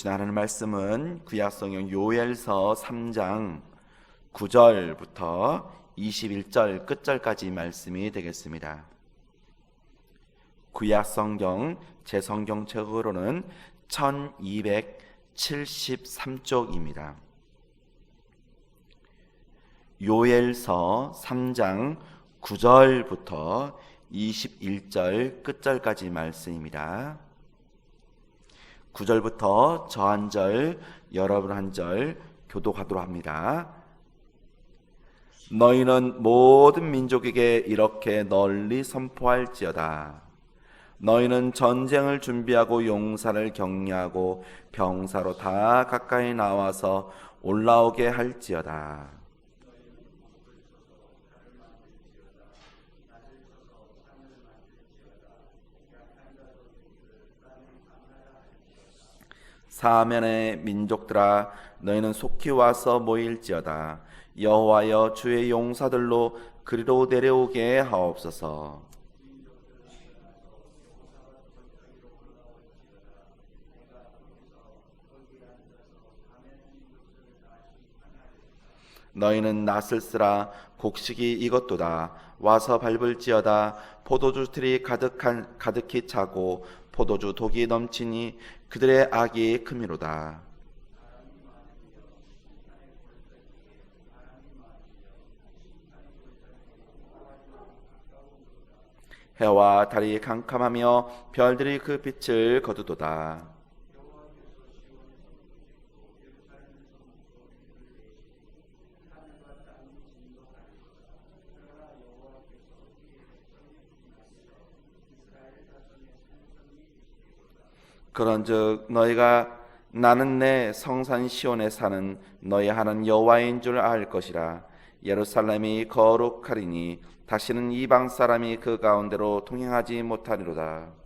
보시는 하나님 말씀은 구약성경 요엘서 3장 9절부터 21절 끝절까지 말씀이 되겠습니다. 구약성경 제 성경책으로는 1273쪽입니다. 요엘서 3장 9절부터 21절 끝절까지 말씀입니다. 9절부터 저 한 절, 여러분 한 절 교독하도록 합니다. 너희는 모든 민족에게 이렇게 널리 선포할지어다. 너희는 전쟁을 준비하고 용사를 격려하고 병사로 다 가까이 나와서 올라오게 할지어다. 사면의 민족들아, 너희는 속히 와서 모일지어다. 여호와여, 주의 용사들로 그리로 내려오게 하옵소서. 너희는 낫을 쓰라. 곡식이 익었도다. 와서 밟을지어다. 포도주 틀이 가득히 차고 포도주 독이 넘치니 그들의 악이 크미로다. 해와 달이 캄캄하며 별들이 그 빛을 거두도다. 그런즉 너희가 나는 내 성산 시온에 사는 너희 하나님 여호와인 줄 알 것이라. 예루살렘이 거룩하리니 다시는 이방 사람이 그 가운데로 통행하지 못하리로다.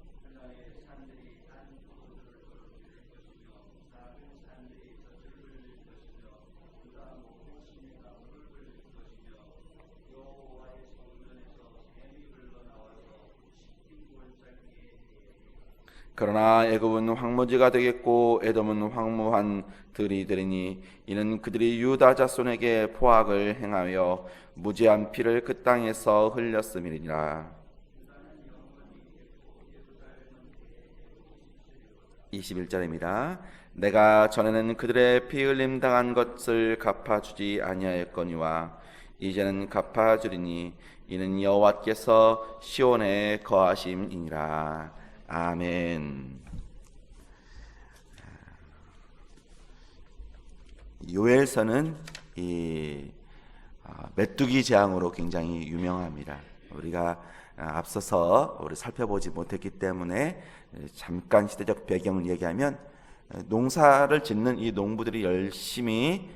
그러나 애굽은 황무지가 되겠고 에돔은 황무한 들이 되리니 이는 그들이 유다 자손에게 포악을 행하여 무지한 피를 그 땅에서 흘렸음이니라. 21절입니다. 내가 전에는 그들의 피 흘림 당한 것을 갚아주지 아니하였거니와 이제는 갚아주리니 이는 여호와께서 시온에 거하심이니라. 아멘. 요엘서는 이 메뚜기 재앙으로 굉장히 유명합니다. 우리가 앞서서 우리 살펴보지 못했기 때문에 잠깐 시대적 배경을 얘기하면, 농사를 짓는 이 농부들이 열심히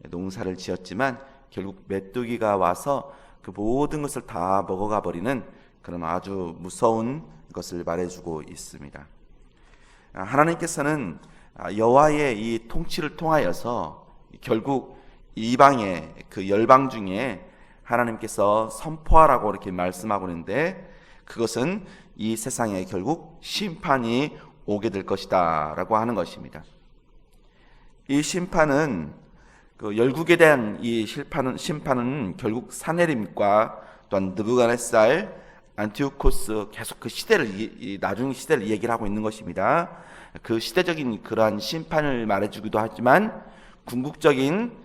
농사를 지었지만 결국 메뚜기가 와서 그 모든 것을 다 먹어가 버리는 그런 아주 무서운 것을 말해주고 있습니다. 하나님께서는 여호와의 이 통치를 통하여서 결국 이방의 그 열방 중에 하나님께서 선포하라고 이렇게 말씀하고 있는데, 그것은 이 세상에 결국 심판이 오게 될 것이다 라고 하는 것입니다. 이 심판은 그 열국에 대한 이 심판은 결국 사내림과 또한 느부갓네살, 안티오코스, 계속 그 시대를 나중 시대를 얘기를 하고 있는 것입니다. 그 시대적인 그러한 심판을 말해주기도 하지만 궁극적인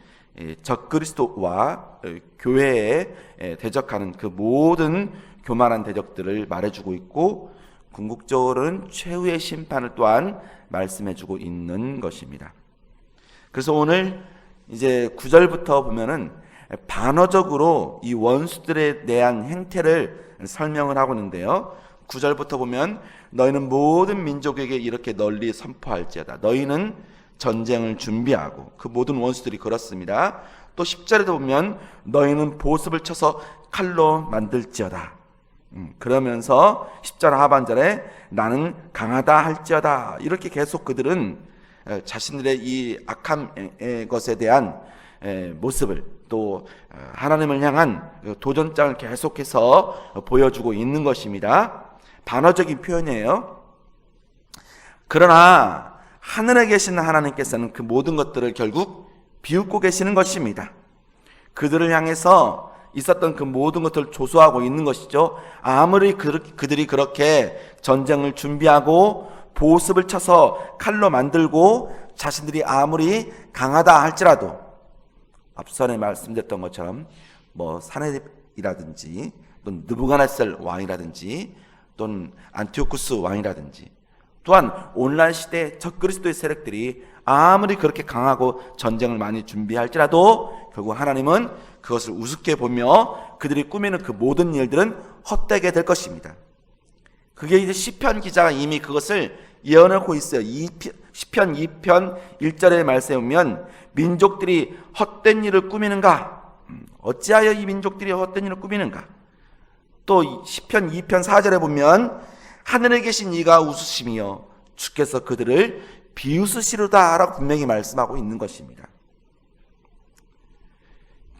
적그리스도와 교회에 대적하는 그 모든 교만한 대적들을 말해주고 있고, 궁극적으로는 최후의 심판을 또한 말씀해주고 있는 것입니다. 그래서 오늘 이제 9절부터 보면은 반어적으로 이 원수들에 대한 행태를 설명을 하고 있는데요. 9절부터 보면 너희는 모든 민족에게 이렇게 널리 선포할지어다. 너희는 전쟁을 준비하고, 그 모든 원수들이 그렇습니다. 또 10절에도 보면 너희는 보습을 쳐서 칼로 만들지어다. 그러면서 10절 하반절에 나는 강하다 할지어다. 이렇게 계속 그들은 자신들의 이 악한 것에 대한 모습을, 또 하나님을 향한 도전장을 계속해서 보여주고 있는 것입니다. 반어적인 표현이에요. 그러나 하늘에 계신 하나님께서는 그 모든 것들을 결국 비웃고 계시는 것입니다. 그들을 향해서 있었던 그 모든 것들을 조소하고 있는 것이죠. 아무리 그들이 그렇게 전쟁을 준비하고 보습을 쳐서 칼로 만들고 자신들이 아무리 강하다 할지라도 앞선에 말씀드렸던 것처럼 사네립이라든지 또는 느부갓네살 왕이라든지 또는 안티오쿠스 왕이라든지 또한 오늘날 시대 적그리스도의 세력들이 아무리 그렇게 강하고 전쟁을 많이 준비할지라도 결국 하나님은 그것을 우습게 보며 그들이 꾸미는 그 모든 일들은 헛되게 될 것입니다. 그게 이제 시편 기자가 이미 그것을 예언하고 있어요. 시편 2편 1절의 말씀에 보면 민족들이 헛된 일을 꾸미는가? 어찌하여 이 민족들이 헛된 일을 꾸미는가? 또 시편 2편 4절에 보면 하늘에 계신 이가 웃으시며 주께서 그들을 비웃으시리로다 라고 분명히 말씀하고 있는 것입니다.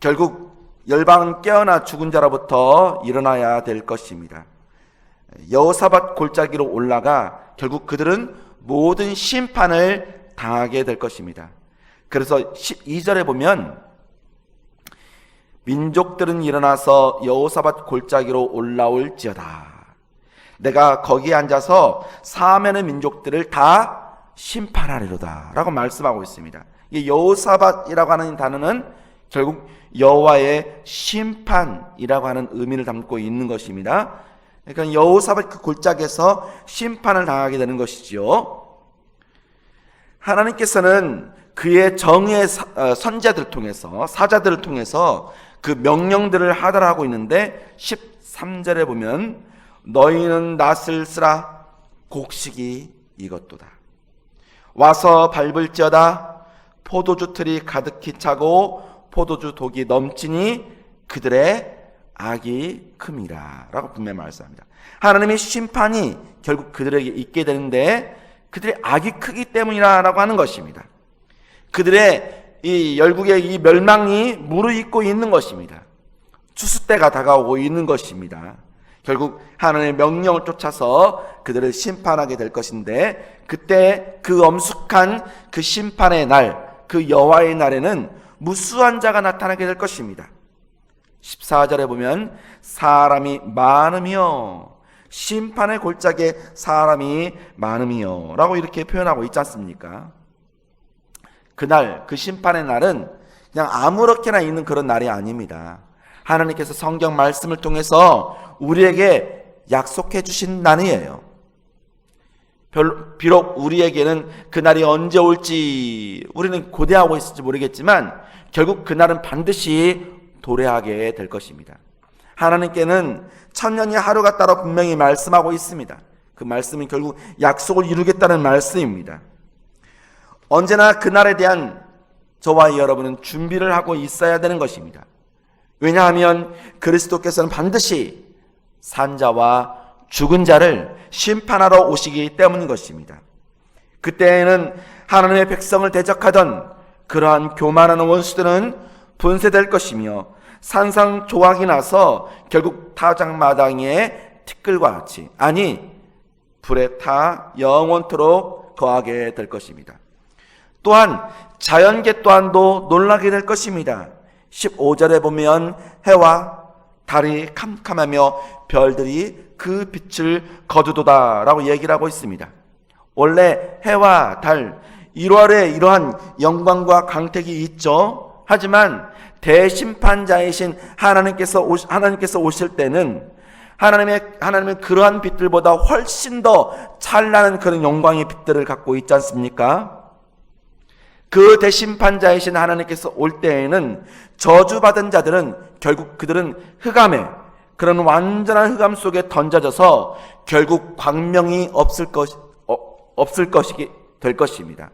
결국 열방은 깨어나 죽은 자로부터 일어나야 될 것입니다. 여호사밧 골짜기로 올라가 결국 그들은 모든 심판을 당하게 될 것입니다. 그래서 12절에 보면 민족들은 일어나서 여호사밧 골짜기로 올라올지어다. 내가 거기에 앉아서 사면의 민족들을 다 심판하리로다 라고 말씀하고 있습니다. 이 여호사밧이라고 하는 단어는 결국 여호와의 심판이라고 하는 의미를 담고 있는 것입니다. 그러니까 여호사밧 그 골짜기에서 심판을 당하게 되는 것이지요. 하나님께서는 그의 정의의 선자들을 통해서 사자들을 통해서 그 명령들을 하달하고 있는데 13절에 보면 너희는 낫을 쓰라 곡식이 이것도다. 와서 밟을지어다 포도주 틀이 가득히 차고 포도주 독이 넘치니 그들의 악이 큼이라 라고 분명히 말씀합니다. 하나님의 심판이 결국 그들에게 있게 되는데 그들의 악이 크기 때문이라 라고 하는 것입니다. 그들의 이 열국의 이 멸망이 무르익고 있는 것입니다. 추수 때가 다가오고 있는 것입니다. 결국 하나님의 명령을 쫓아서 그들을 심판하게 될 것인데 그때 그 엄숙한 그 심판의 날, 그 여호와의 날에는 무수한 자가 나타나게 될 것입니다. 14절에 보면 사람이 많으며 심판의 골짜기에 사람이 많으며 라고 이렇게 표현하고 있지 않습니까? 그날 그 심판의 날은 그냥 아무렇게나 있는 그런 날이 아닙니다. 하나님께서 성경 말씀을 통해서 우리에게 약속해 주신 날이에요. 비록 우리에게는 그날이 언제 올지 우리는 고대하고 있을지 모르겠지만 결국 그날은 반드시 도래하게 될 것입니다. 하나님께는 천년이 하루 같다고 분명히 말씀하고 있습니다. 그 말씀은 결국 약속을 이루겠다는 말씀입니다. 언제나 그날에 대한 저와 여러분은 준비를 하고 있어야 되는 것입니다. 왜냐하면 그리스도께서는 반드시 산자와 죽은 자를 심판하러 오시기 때문인 것입니다. 그때에는 하나님의 백성을 대적하던 그러한 교만한 원수들은 분쇄될 것이며 산상조각이 나서 결국 타작마당에 티끌과 같이 아니 불에 타 영원토록 거하게 될 것입니다. 또한 자연계 또한도 놀라게 될 것입니다. 15절에 보면 해와 달이 캄캄하며 별들이 그 빛을 거두도다 라고 얘기를 하고 있습니다. 원래 해와 달 1월에 이러한 영광과 강택이 있죠. 하지만 대심판자이신 하나님께서 오실 때는 하나님의 그러한 빛들보다 훨씬 더 찬란한 그런 영광의 빛들을 갖고 있지 않습니까? 그 대심판자이신 하나님께서 올 때에는 저주받은 자들은 결국 그들은 흑암에 그런 완전한 흑암 속에 던져져서 결국 광명이 없을 것이 될 것입니다.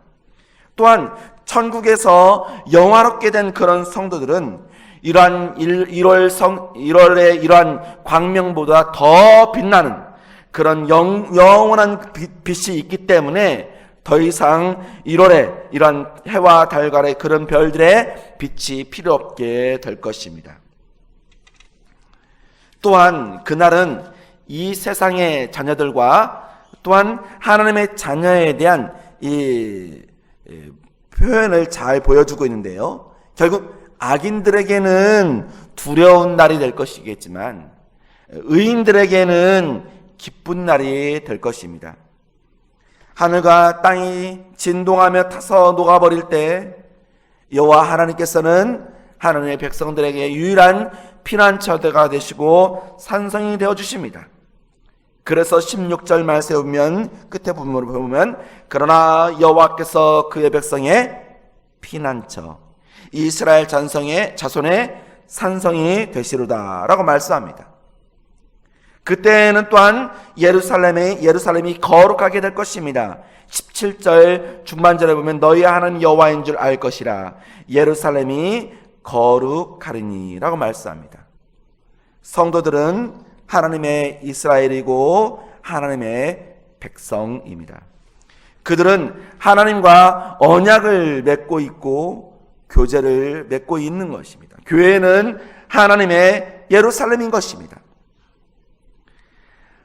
또한 천국에서 영화롭게 된 그런 성도들은 이러한 1월의 이러한 광명보다 더 빛나는 그런 영원한 빛이 있기 때문에 더 이상 1월에 이러한 해와 달과의 그런 별들의 빛이 필요 없게 될 것입니다. 또한 그날은 이 세상의 자녀들과 또한 하나님의 자녀에 대한 이 표현을 잘 보여주고 있는데요. 결국 악인들에게는 두려운 날이 될 것이겠지만 의인들에게는 기쁜 날이 될 것입니다. 하늘과 땅이 진동하며 타서 녹아버릴 때 여호와 하나님께서는 하나님의 백성들에게 유일한 피난처가 되시고 산성이 되어주십니다. 그래서 16절 말씀에 보면 끝에 부분으로 보면 그러나 여호와께서 그의 백성의 피난처 이스라엘 자손의 산성이 되시로다 라고 말씀합니다. 그때는 또한 예루살렘이 거룩하게 될 것입니다. 17절 중반절에 보면 너희 하나님 여호와인 줄 알 것이라 예루살렘이 거룩하리니 라고 말씀합니다. 성도들은 하나님의 이스라엘이고 하나님의 백성입니다. 그들은 하나님과 언약을 맺고 있고 교제를 맺고 있는 것입니다. 교회는 하나님의 예루살렘인 것입니다.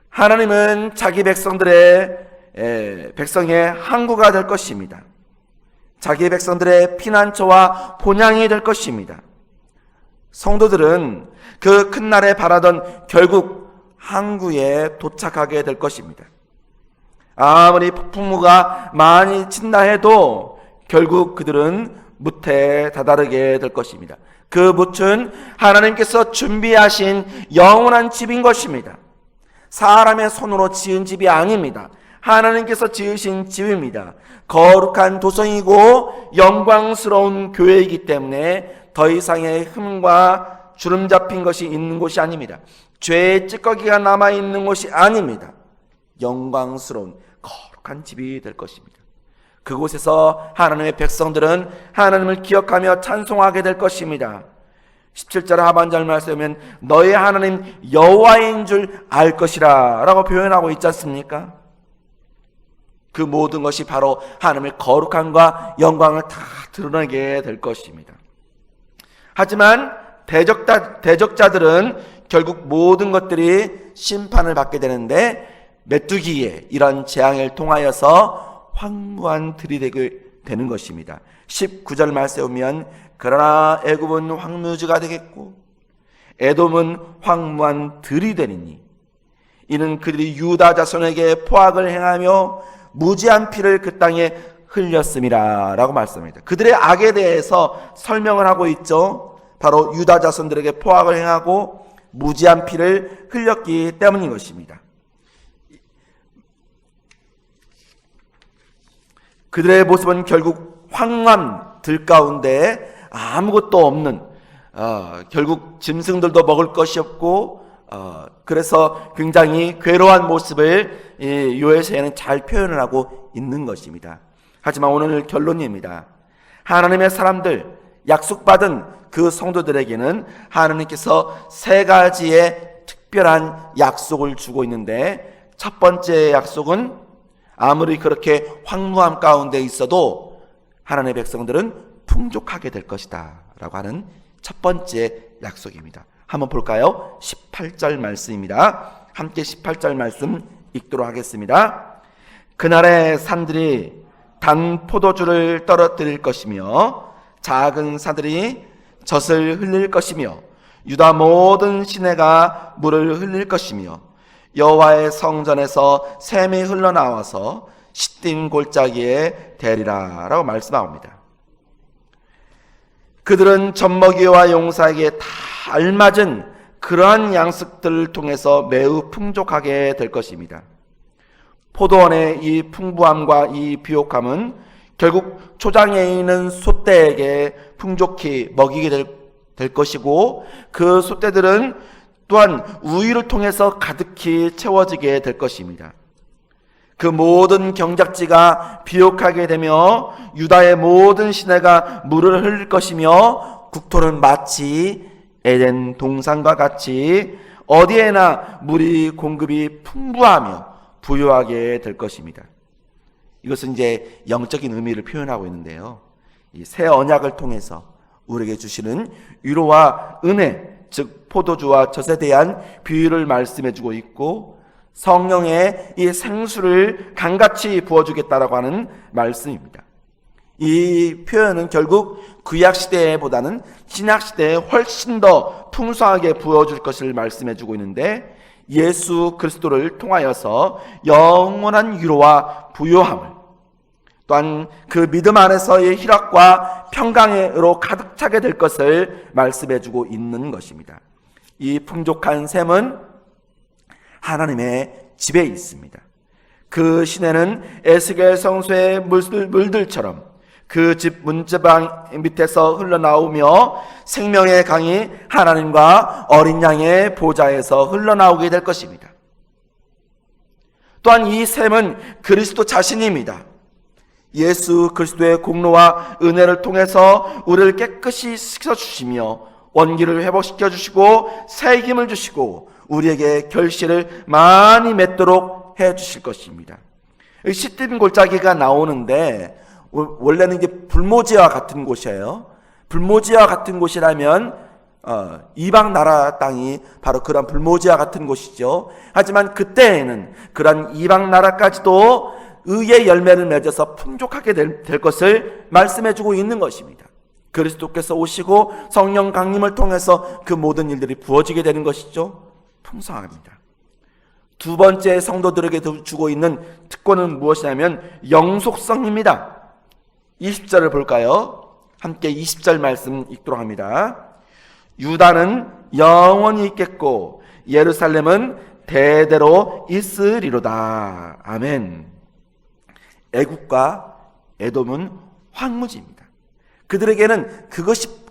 하나님은 자기 백성의 항구가 될 것입니다. 자기 백성들의 피난처와 본향이 될 것입니다. 성도들은 그 큰 날에 바라던 결국 항구에 도착하게 될 것입니다. 아무리 폭풍우가 많이 친다 해도 결국 그들은 뭇에 다다르게 될 것입니다. 그 뭇은 하나님께서 준비하신 영원한 집인 것입니다. 사람의 손으로 지은 집이 아닙니다. 하나님께서 지으신 집입니다. 거룩한 도성이고 영광스러운 교회이기 때문에 더 이상의 흠과 주름 잡힌 것이 있는 곳이 아닙니다. 죄의 찌꺼기가 남아있는 곳이 아닙니다. 영광스러운 거룩한 집이 될 것입니다. 그곳에서 하나님의 백성들은 하나님을 기억하며 찬송하게 될 것입니다. 17절 하반절 말씀에 너의 하나님 여호와인 줄 알 것이라 라고 표현하고 있지 않습니까? 그 모든 것이 바로 하나님의 거룩함과 영광을 다 드러내게 될 것입니다. 하지만 대적자들은 결국 모든 것들이 심판을 받게 되는데 메뚜기의 이런 재앙을 통하여서 황무한 들이 되게 되는 것입니다. 19절 말씀에 보면 그러나 애굽은 황무지가 되겠고 에돔은 황무한 들이 되리니 이는 그들이 유다 자손에게 포악을 행하며 무지한 피를 그 땅에 흘렸음이라 라고 말씀합니다. 그들의 악에 대해서 설명을 하고 있죠. 바로 유다 자손들에게 포악을 행하고 무지한 피를 흘렸기 때문인 것입니다. 그들의 모습은 결국 황무한 들 가운데 아무것도 없는 결국 짐승들도 먹을 것이 없고 그래서 굉장히 괴로운 모습을 요에서에는 잘 표현을 하고 있는 것입니다. 하지만 오늘 결론입니다. 하나님의 사람들 약속받은 그 성도들에게는 하나님께서 세 가지의 특별한 약속을 주고 있는데 첫 번째 약속은 아무리 그렇게 황무함 가운데 있어도 하나님의 백성들은 풍족하게 될 것이다 라고 하는 첫 번째 약속입니다. 한번 볼까요? 18절 말씀입니다. 함께 18절 말씀 읽도록 하겠습니다. 그날의 산들이 단 포도주를 떨어뜨릴 것이며 작은 산들이 젖을 흘릴 것이며 유다 모든 시내가 물을 흘릴 것이며 여호와의 성전에서 샘이 흘러나와서 시딘 골짜기에 대리라 라고 말씀합니다. 그들은 젖먹이와 용사에게 다 알맞은 그러한 양식들을 통해서 매우 풍족하게 될 것입니다. 포도원의 이 풍부함과 이 비옥함은 결국 초장에 있는 솥대에게 풍족히 먹이게 될 것이고 그 솥대들은 또한 우유를 통해서 가득히 채워지게 될 것입니다. 그 모든 경작지가 비옥하게 되며 유다의 모든 시내가 물을 흘릴 것이며 국토는 마치 에덴 동산과 같이 어디에나 물이 공급이 풍부하며 부유하게 될 것입니다. 이것은 이제 영적인 의미를 표현하고 있는데요. 이 새 언약을 통해서 우리에게 주시는 위로와 은혜, 즉 포도주와 젖에 대한 비유를 말씀해주고 있고 성령의 이 생수를 강같이 부어주겠다라고 하는 말씀입니다. 이 표현은 결국 구약시대보다는 신약시대에 훨씬 더 풍성하게 부어줄 것을 말씀해주고 있는데, 예수 그리스도를 통하여서 영원한 위로와 부요함을, 또한 그 믿음 안에서의 희락과 평강으로 가득 차게 될 것을 말씀해주고 있는 것입니다. 이 풍족한 샘은 하나님의 집에 있습니다. 그 시내는 에스겔 성소의 물들처럼 그 집 문지방 밑에서 흘러나오며 생명의 강이 하나님과 어린 양의 보좌에서 흘러나오게 될 것입니다. 또한 이 샘은 그리스도 자신입니다. 예수 그리스도의 공로와 은혜를 통해서 우리를 깨끗이 씻어주시며 원기를 회복시켜 주시고 새 힘을 주시고 우리에게 결실을 많이 맺도록 해주실 것입니다. 시딤 골짜기가 나오는데 원래는 이게 불모지와 같은 곳이에요. 불모지와 같은 곳이라면 이방 나라 땅이 바로 그런 불모지와 같은 곳이죠. 하지만 그때에는 그런 이방 나라까지도 의의 열매를 맺어서 풍족하게 될 것을 말씀해주고 있는 것입니다. 그리스도께서 오시고 성령 강림을 통해서 그 모든 일들이 부어지게 되는 것이죠. 풍성합니다. 두 번째 성도들에게 주고 있는 특권은 무엇이냐면 영속성입니다. 20절을 볼까요? 함께 20절 말씀 읽도록 합니다. 유다는 영원히 있겠고 예루살렘은 대대로 있으리로다. 아멘. 애국과 에돔은 황무지입니다. 그들에게는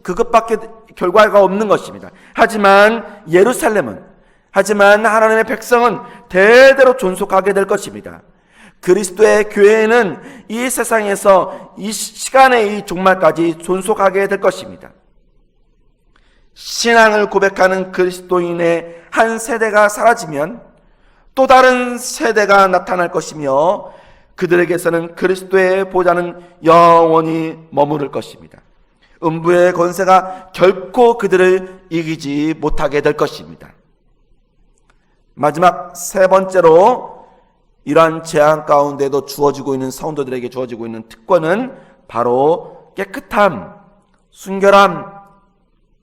그것밖에 결과가 없는 것입니다. 하지만 예루살렘은, 하지만 하나님의 백성은 대대로 존속하게 될 것입니다. 그리스도의 교회는 이 세상에서 이 시간의 이 종말까지 존속하게 될 것입니다. 신앙을 고백하는 그리스도인의 한 세대가 사라지면 또 다른 세대가 나타날 것이며 그들에게서는 그리스도의 보좌는 영원히 머무를 것입니다. 음부의 권세가 결코 그들을 이기지 못하게 될 것입니다. 마지막 세 번째로 이러한 재앙 가운데도 주어지고 있는 성도들에게 주어지고 있는 특권은 바로 깨끗함, 순결함,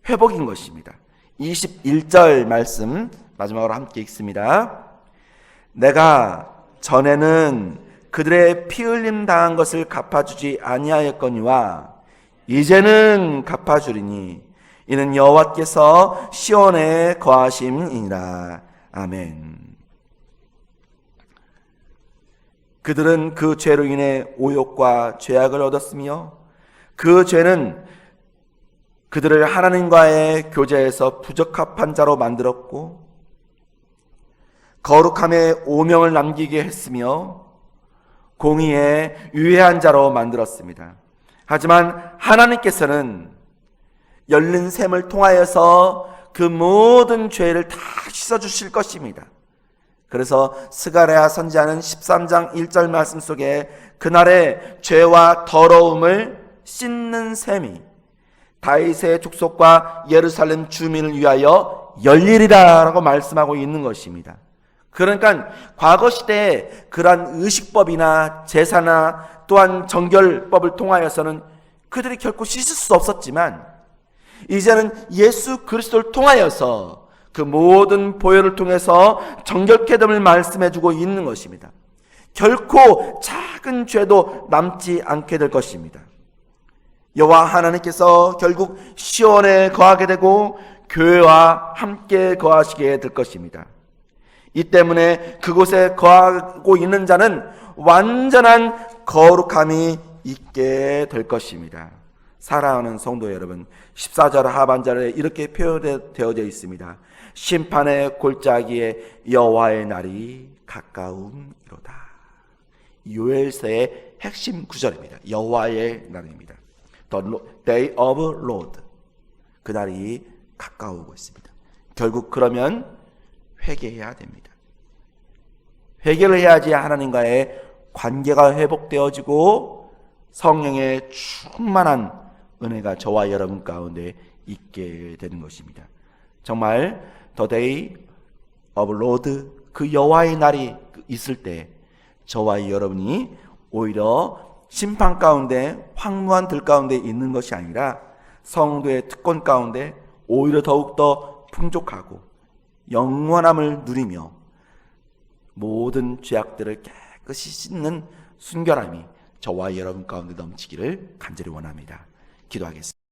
회복인 것입니다. 21절 말씀 마지막으로 함께 읽습니다. 내가 전에는 그들의 피 흘림 당한 것을 갚아주지 아니하였거니와 이제는 갚아주리니 이는 여호와께서 시온에 거하심이니라. 아멘. 그들은 그 죄로 인해 오욕과 죄악을 얻었으며 그 죄는 그들을 하나님과의 교제에서 부적합한 자로 만들었고 거룩함의 오명을 남기게 했으며 공의에 유해한 자로 만들었습니다. 하지만 하나님께서는 열린 샘을 통하여서 그 모든 죄를 다 씻어주실 것입니다. 그래서 스가랴 선지자는 13장 1절 말씀 속에 그날의 죄와 더러움을 씻는 샘이 다윗의 족속과 예루살렘 주민을 위하여 열리리라 라고 말씀하고 있는 것입니다. 그러니까 과거 시대에 그러한 의식법이나 제사나 또한 정결법을 통하여서는 그들이 결코 씻을 수 없었지만 이제는 예수 그리스도를 통하여서 그 모든 보혈을 통해서 정결케 됨을 말씀해주고 있는 것입니다. 결코 작은 죄도 남지 않게 될 것입니다. 여호와 하나님께서 결국 시온에 거하게 되고 교회와 함께 거하시게 될 것입니다. 이 때문에 그곳에 거하고 있는 자는 완전한 거룩함이 있게 될 것입니다. 사랑하는 성도 여러분, 14절 하반절에 이렇게 표현되어져 있습니다. 심판의 골짜기에 여호와의 날이 가까운이로다. 요엘서의 핵심 구절입니다. 여호와의 날입니다. The day of Lord. 그 날이 가까우고 있습니다. 결국 그러면 회개해야 됩니다. 회개를 해야지 하나님과의 관계가 회복되어지고 성령의 충만한 은혜가 저와 여러분 가운데 있게 되는 것입니다. 정말 The day of Lord 그 여호와의 날이 있을 때 저와 여러분이 오히려 심판 가운데 황무한 들 가운데 있는 것이 아니라 성도의 특권 가운데 오히려 더욱더 풍족하고 영원함을 누리며 모든 죄악들을 깨끗이 씻는 순결함이 저와 여러분 가운데 넘치기를 간절히 원합니다. 기도하겠습니다.